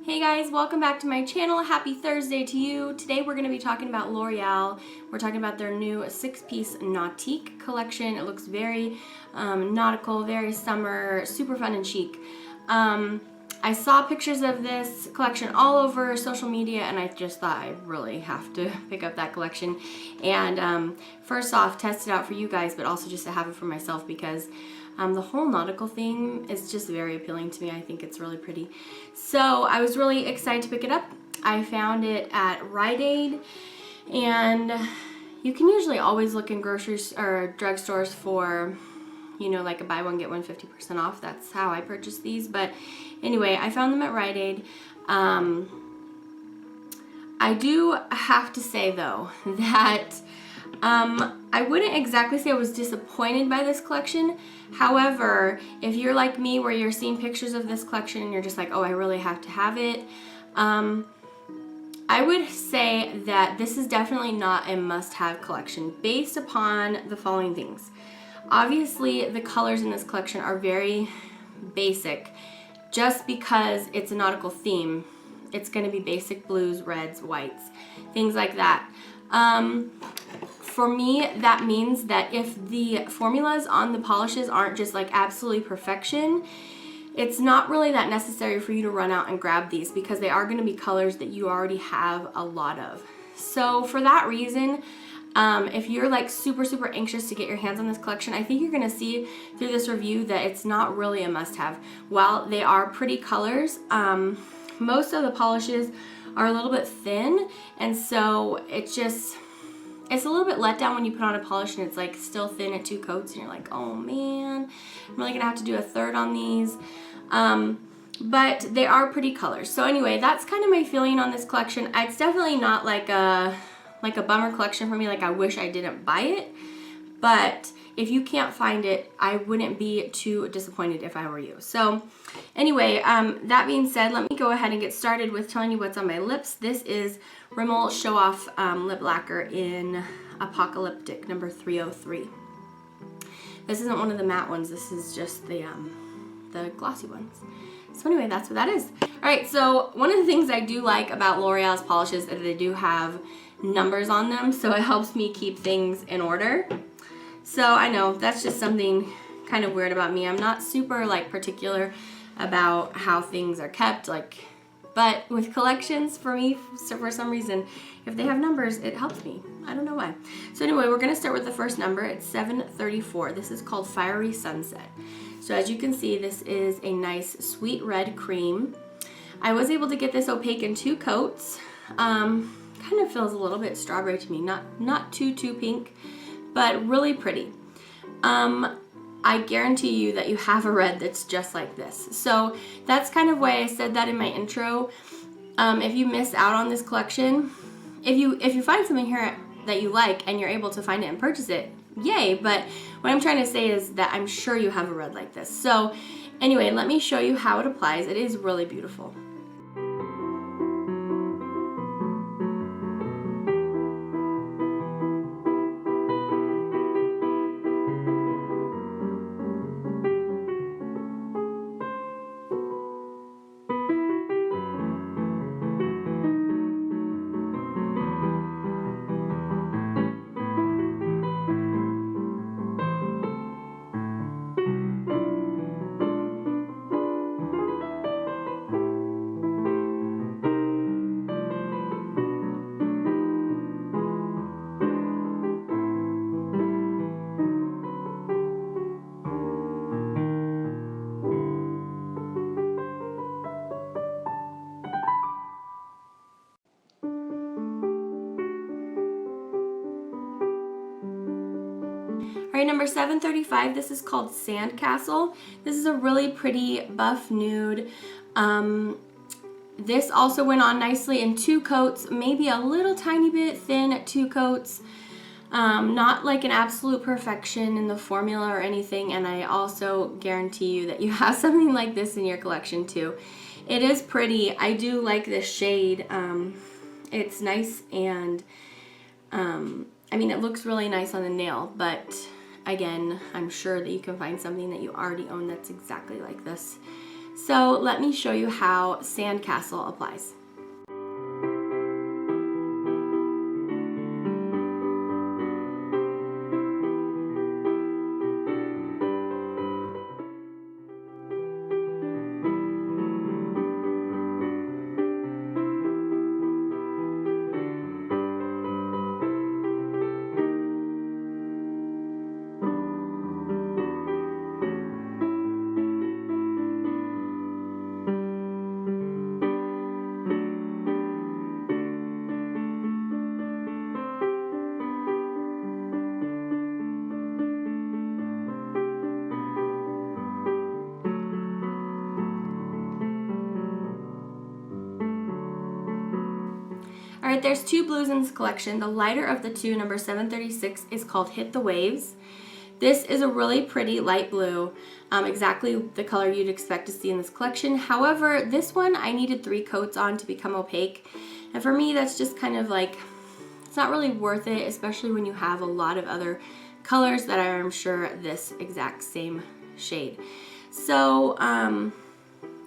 Hey guys, welcome back to my channel. Happy Thursday to you. Today we're going to be talking about L'Oreal. We're talking about their new 6-piece Nautique collection. It looks very nautical, very summer, super fun and chic. I saw pictures of this collection all over social media and I just thought I really have to pick up that collection. And first off, test it out for you guys, but also just to have it for myself because the whole nautical theme is just very appealing to me. I think it's really pretty. So I was really excited to pick it up. I found it at Rite Aid, and you can usually always look in groceries or drugstores for, you know, like a buy one get one 50% off. That's how I purchased these. But anyway, I found them at Rite Aid. I do have to say though that I wouldn't exactly say I was disappointed by this collection. However, if you're like me where you're seeing pictures of this collection and you're just like, oh, I really have to have it, I would say that this is definitely not a must-have collection based upon the following things. Obviously, the colors in this collection are very basic just because it's a nautical theme. It's going to be basic blues, reds, whites, things like that. For me, that means that if the formulas on the polishes aren't just like absolutely perfection, it's not really that necessary for you to run out and grab these because they are going to be colors that you already have a lot of. So for that reason, if you're like super anxious to get your hands on this collection, I think you're going to see through this review that it's not really a must-have. While they are pretty colors, most of the polishes are a little bit thin, and so it's a little bit let down when you put on a polish and it's like still thin at 2 coats and you're like, oh man, I'm really gonna have to do a third on these. But they are pretty colors. So anyway, that's kind of my feeling on this collection. It's definitely not like a bummer collection for me, like I wish I didn't buy it. But if you can't find it, I wouldn't be too disappointed if I were you. So anyway, that being said, let me go ahead and get started with telling you what's on my lips. This is Rimmel Show Off Lip Lacquer in Apocalyptic number 303. This isn't one of the matte ones. This is just the glossy ones. So anyway, that's what that is. All right, so one of the things I do like about L'Oreal's polishes is that they do have numbers on them, so it helps me keep things in order. So I know that's just something kind of weird about me. I'm not super like particular about how things are kept, like, but with collections, for me, for some reason, if they have numbers, it helps me. I don't know why. So anyway, we're gonna start with the first number. It's 734. This is called Fiery Sunset. So as you can see, this is a nice sweet red cream. I was able to get this opaque in 2 coats. Kind of feels a little bit strawberry to me, not too pink, but really pretty. I guarantee you that you have a red that's just like this. So that's kind of why I said that in my intro. If you miss out on this collection, if you find something here that you like and you're able to find it and purchase it, yay. But what I'm trying to say is that I'm sure you have a red like this. So anyway, let me show you how it applies. It is really beautiful. All right, number 735, this is called Sandcastle. This is a really pretty buff nude. This also went on nicely in 2 coats, maybe a little tiny bit thin at 2 coats. Not like an absolute perfection in the formula or anything, and I also guarantee you that you have something like this in your collection too. It is pretty. I do like this shade. It's nice, and I mean, it looks really nice on the nail, but again, I'm sure that you can find something that you already own that's exactly like this. So let me show you how Sandcastle applies. All right, there's two blues in this collection. The lighter of the two, number 736, is called Hit the Waves. This is a really pretty light blue, exactly the color you'd expect to see in this collection. However, this one I needed 3 coats on to become opaque. And for me, that's just kind of like, it's not really worth it, especially when you have a lot of other colors that are, I'm sure, this exact same shade. So,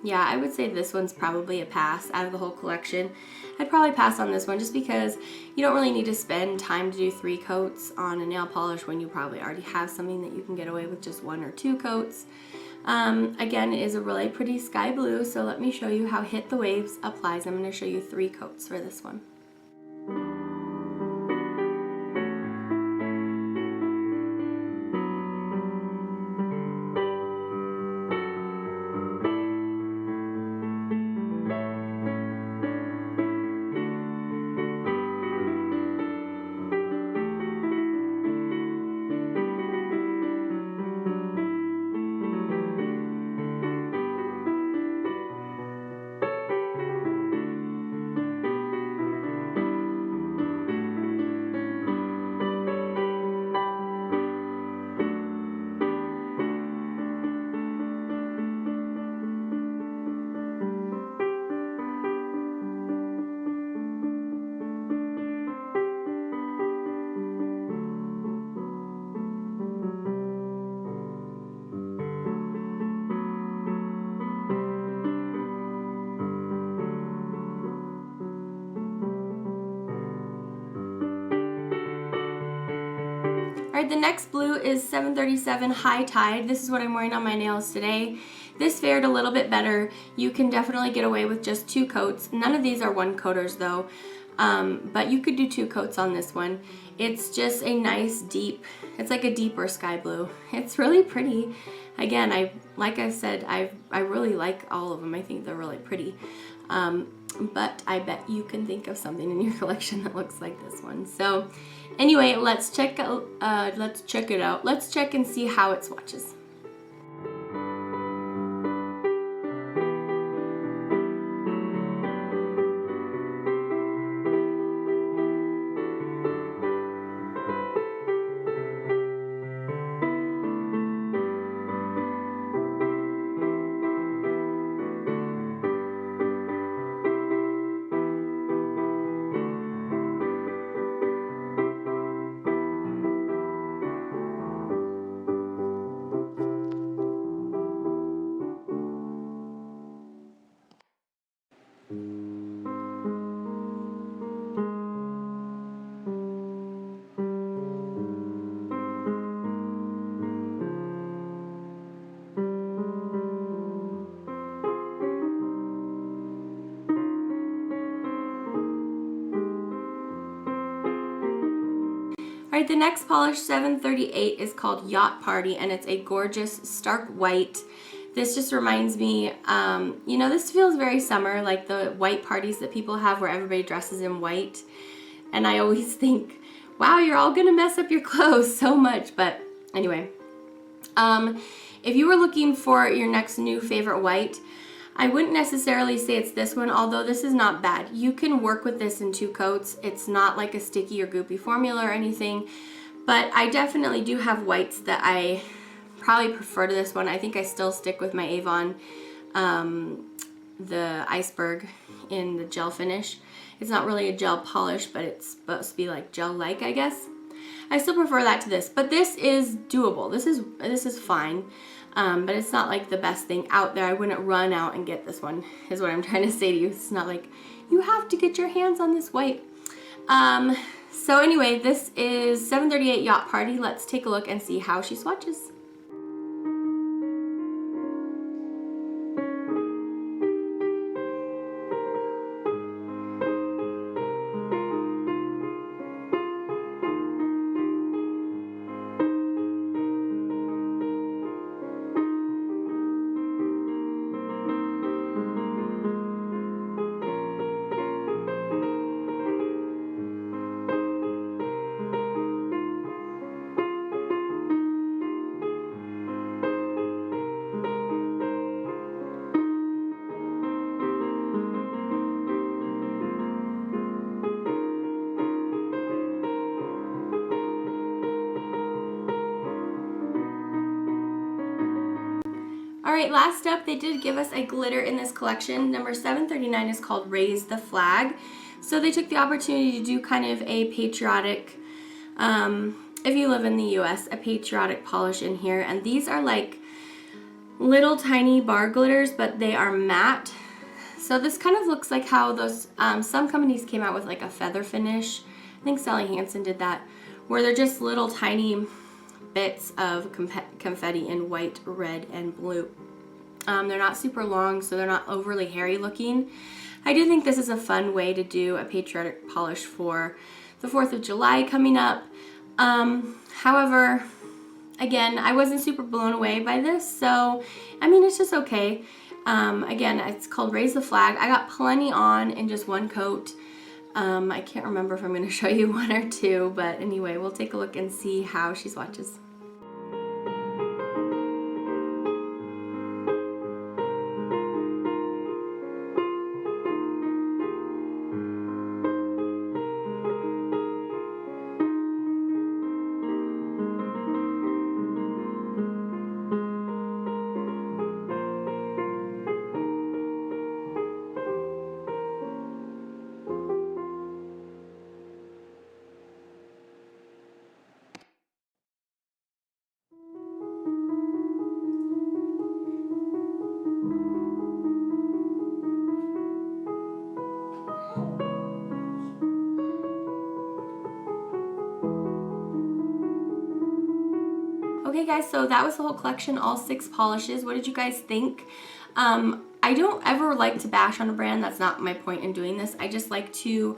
yeah, I would say this one's probably a pass out of the whole collection. I'd probably pass on this one just because you don't really need to spend time to do 3 coats on a nail polish when you probably already have something that you can get away with just 1 or 2 coats. Again, it is a really pretty sky blue, so let me show you how Hit the Waves applies. I'm going to show you 3 coats for this one. All right, the next blue is 737 High Tide. This is what I'm wearing on my nails today. This fared a little bit better. You can definitely get away with just 2 coats. None of these are 1 coaters though, but you could do 2 coats on this one. It's just a nice deep, it's like a deeper sky blue. It's really pretty. Again, like I said, I really like all of them. I think they're really pretty. But I bet you can think of something in your collection that looks like this one. So anyway, let's check it out. Let's check and see how it swatches. Alright, the next polish, 738, is called Yacht Party, and it's a gorgeous stark white. This just reminds me, you know, this feels very summer, like the white parties that people have where everybody dresses in white. And I always think, wow, you're all gonna mess up your clothes so much. But anyway, if you were looking for your next new favorite white, I wouldn't necessarily say it's this one, although this is not bad. You can work with this in 2 coats. It's not like a sticky or goopy formula or anything, but I definitely do have whites that I probably prefer to this one. I think I still stick with my Avon, the Iceberg in the gel finish. It's not really a gel polish, but it's supposed to be like gel-like, I guess. I still prefer that to this, but this is doable. This is fine. But it's not like the best thing out there. I wouldn't run out and get this one, is what I'm trying to say to you. It's not like you have to get your hands on this white. So anyway, this is 738 Yacht Party. Let's take a look and see how she swatches. Alright, last up, they did give us a glitter in this collection. Number 739 is called Raise the Flag. So they took the opportunity to do kind of a patriotic, if you live in the US, a patriotic polish in here. And these are like little tiny bar glitters, but they are matte. So this kind of looks like how those, some companies came out with like a feather finish. I think Sally Hansen did that, where they're just little tiny bits of confetti in white, red, and blue. They're not super long, so they're not overly hairy looking. I do think this is a fun way to do a patriotic polish for the 4th of July coming up. However, again, I wasn't super blown away by this, so I mean, it's just okay. Again, it's called Raise the Flag. I got plenty on in just one coat. I can't remember if I'm going to show you one or two, but anyway, we'll take a look and see how she swatches. Okay guys, so that was the whole collection, all 6 polishes. What did you guys think? I don't ever like to bash on a brand. That's not my point in doing this. I just like to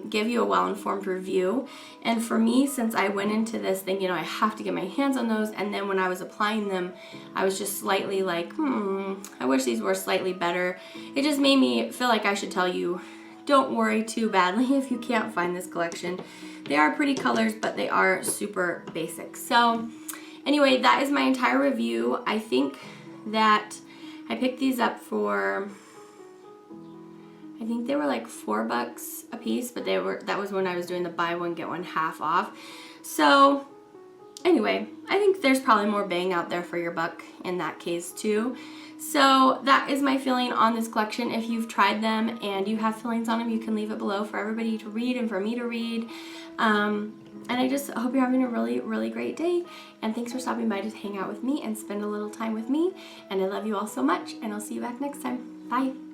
give you a well-informed review. And for me, since I went into this thinking, you know, I have to get my hands on those, and then when I was applying them, I was just slightly like, I wish these were slightly better. It just made me feel like I should tell you, don't worry too badly if you can't find this collection. They are pretty colors, but they are super basic. So anyway, that is my entire review. I think that I picked these up for, I think they were like $4 a piece, but that was when I was doing the buy one get one half off. So anyway, I think there's probably more bang out there for your buck in that case too. So that is my feeling on this collection. If you've tried them and you have feelings on them, you can leave it below for everybody to read and for me to read. And I just hope you're having a really, really great day. And thanks for stopping by to hang out with me and spend a little time with me. And I love you all so much. And I'll see you back next time. Bye.